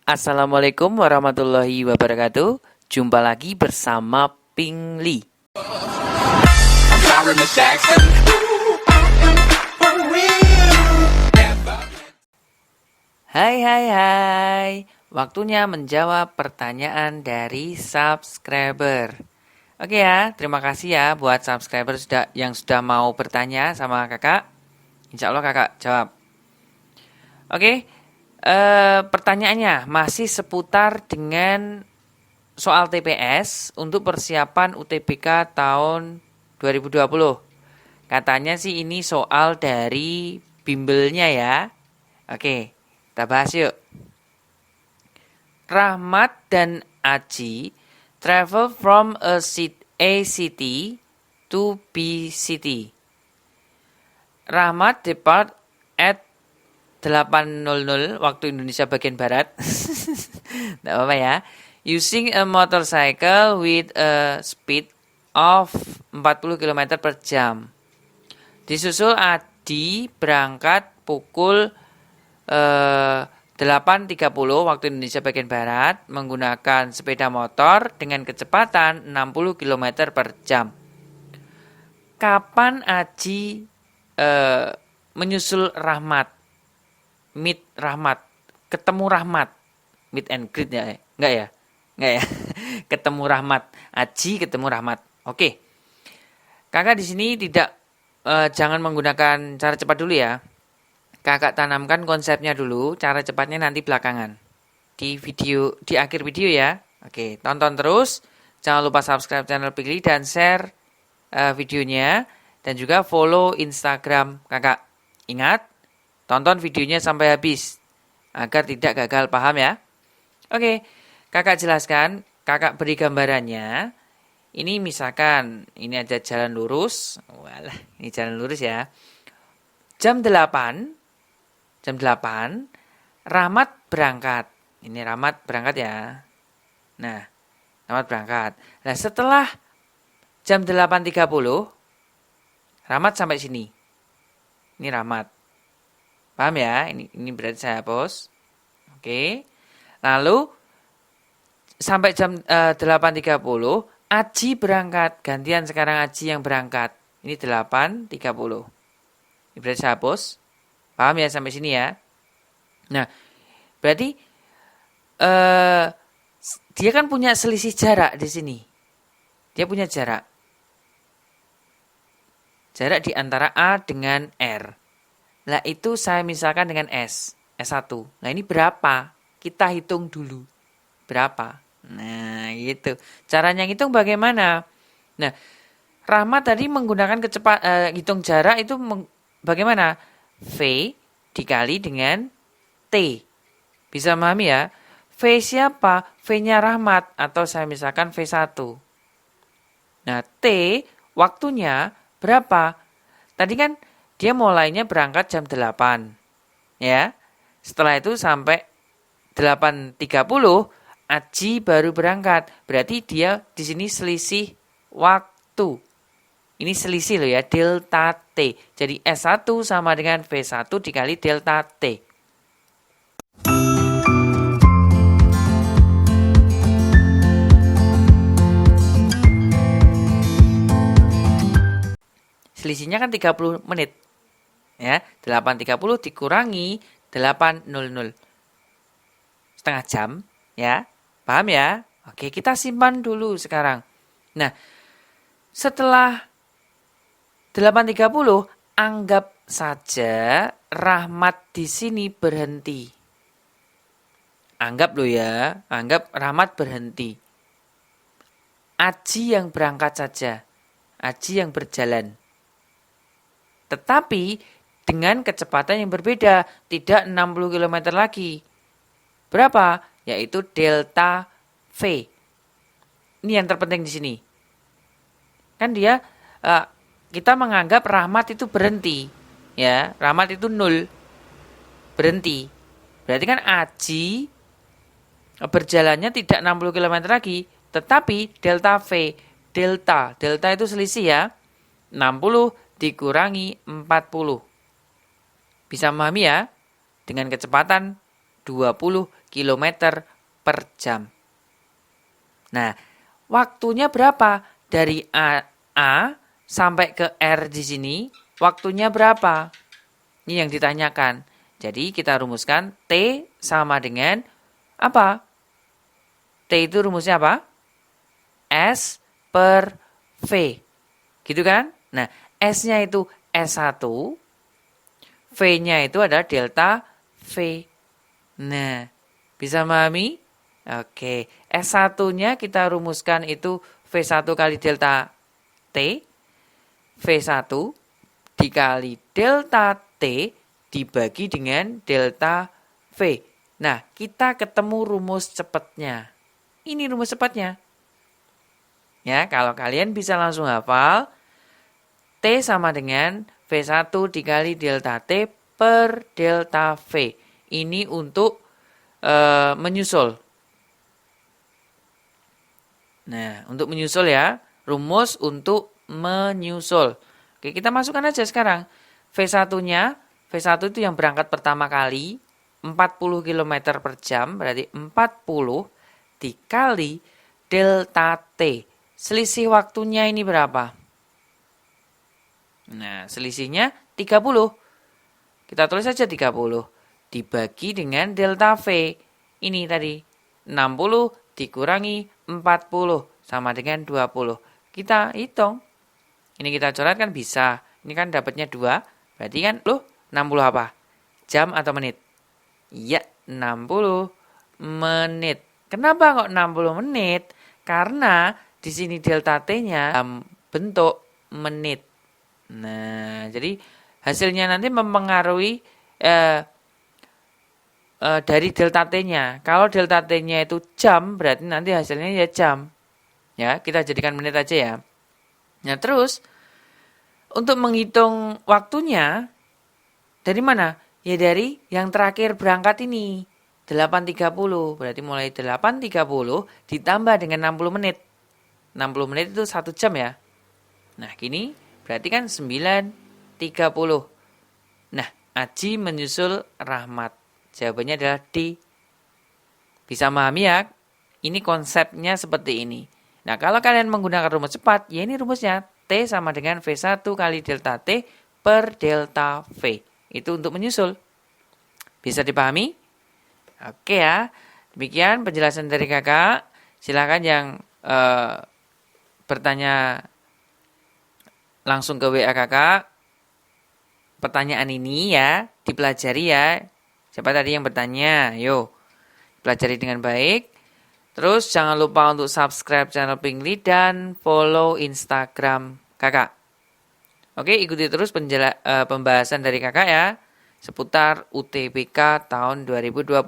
Assalamualaikum warahmatullahi wabarakatuh. Jumpa lagi bersama Ping Li. Hai. Waktunya menjawab pertanyaan dari subscriber. Oke ya, terima kasih ya buat subscriber yang sudah mau bertanya sama kakak. Insya Allah kakak jawab. Oke. Pertanyaannya masih seputar dengan soal TPS untuk persiapan UTBK tahun 2020. Katanya sih ini soal dari bimbelnya ya. Oke, kita bahas yuk. Rahmat dan Aji travel from A city to B city. Rahmat depart at 8:00 waktu Indonesia bagian Barat. Tidak apa-apa ya. Using a motorcycle with a speed of 40 km per jam. Disusul Adi berangkat pukul 8.30 waktu Indonesia bagian Barat menggunakan sepeda motor dengan kecepatan 60 km per jam. Kapan Aji menyusul Rahmat? Meet Rahmat, ketemu Rahmat, meet and greet ya, enggak ya, ketemu Rahmat, Aji ketemu Rahmat. Oke, kakak di sini tidak jangan menggunakan cara cepat dulu ya. Kakak tanamkan konsepnya dulu, cara cepatnya nanti belakangan di akhir video ya. Oke, tonton terus, jangan lupa subscribe channel Pigli dan share videonya dan juga follow Instagram kakak. Ingat, tonton videonya sampai habis agar tidak gagal paham ya. Oke, kakak jelaskan, kakak beri gambarannya. Ini misalkan ini ada jalan lurus. Walah, ini jalan lurus ya. Jam 8 Rahmat berangkat. Ini Rahmat berangkat ya. Nah, Rahmat berangkat. Nah, setelah jam 8.30 Rahmat sampai sini. Ini Rahmat. Paham ya? Ini berarti saya hapus. Oke. Lalu sampai jam 8.30 Aji berangkat. Gantian sekarang Aji yang berangkat. Ini 8.30. Ini berarti saya hapus. Paham ya sampai sini ya? Nah, berarti dia kan punya selisih jarak di sini. Dia punya jarak. Jarak di antara A dengan R. Nah itu saya misalkan dengan S1. Nah ini berapa? Kita hitung dulu. Berapa? Nah gitu. Caranya ngitung bagaimana? Nah Rahmat tadi menggunakan hitung jarak itu bagaimana? V dikali dengan T. Bisa memahami ya? V siapa? V-nya Rahmat. Atau saya misalkan V1. Nah T waktunya berapa? Tadi kan dia mulainya berangkat jam 8. Ya. Setelah itu sampai 8.30 Aji baru berangkat. Berarti dia di sini selisih waktu. Ini selisih loh ya, delta T. Jadi S1 sama dengan V1 dikali delta T. Selisihnya kan 30 menit. Ya, 8.30 dikurangi 8.00. Setengah jam, ya. Paham ya? Oke, kita simpan dulu sekarang. Nah, setelah 8.30, anggap saja Rahmat di sini berhenti. Anggap loh ya, anggap Rahmat berhenti. Aji yang berangkat saja. Aji yang berjalan. Tetapi dengan kecepatan yang berbeda, tidak 60 km lagi. Berapa? Yaitu delta V. Ini yang terpenting di sini. Kan dia kita menganggap Rahmat itu berhenti. Ya, Rahmat itu 0. Berhenti. Berarti kan Aji berjalannya tidak 60 km lagi, tetapi delta V. Delta itu selisih ya. 60 dikurangi 40. Bisa memahami ya? Dengan kecepatan 20 kilometer per jam. Nah, waktunya berapa? Dari A sampai ke R di sini, waktunya berapa? Ini yang ditanyakan. Jadi kita rumuskan T sama dengan apa? T itu rumusnya apa? S per V. Gitu kan? Nah, S-nya itu S1, V-nya itu adalah delta V. Nah, bisa memahami? Oke, S1-nya kita rumuskan itu V1 kali delta T, V1 dikali delta T dibagi dengan delta V. Nah, kita ketemu rumus cepatnya. Ini rumus cepatnya. Ya, kalau kalian bisa langsung hafal, T sama dengan V1 dikali delta T per delta V. Ini untuk menyusul. Nah, untuk menyusul ya, rumus untuk menyusul. Oke, kita masukkan aja sekarang. V1-nya, V1 itu yang berangkat pertama kali, 40 km per jam, berarti 40 dikali delta T. Selisih waktunya ini berapa? Nah, selisihnya 30. Kita tulis saja 30. Dibagi dengan delta V. Ini tadi, 60 dikurangi 40 sama dengan 20. Kita hitung. Ini kita coret kan bisa. Ini kan dapatnya 2. Berarti kan 60 apa? Jam atau menit? Iya, 60 menit. Kenapa kok 60 menit? Karena di sini delta T-nya dalam bentuk menit. Nah, jadi hasilnya nanti mempengaruhi dari delta T-nya. Kalau delta T-nya itu jam, berarti nanti hasilnya ya jam. Ya, kita jadikan menit aja ya. Nah, terus untuk menghitung waktunya dari mana? Ya dari yang terakhir berangkat ini. 8.30. Berarti mulai 8.30 ditambah dengan 60 menit. 60 menit itu 1 jam ya. Nah, gini berarti kan 9.30. Nah, Aji menyusul Rahmat. Jawabannya adalah D. Bisa memahami ya? Ini konsepnya seperti ini. Nah, kalau kalian menggunakan rumus cepat, ya ini rumusnya. T sama dengan V1 kali delta T per delta V. Itu untuk menyusul. Bisa dipahami? Oke ya. Demikian penjelasan dari kakak. Silakan yang bertanya langsung ke WA kakak. Pertanyaan ini ya, dipelajari ya. Siapa tadi yang bertanya? Yo, pelajari dengan baik. Terus jangan lupa untuk subscribe channel Pinkly dan follow Instagram kakak. Oke, ikuti terus pembahasan dari kakak ya. Seputar UTBK tahun 2020.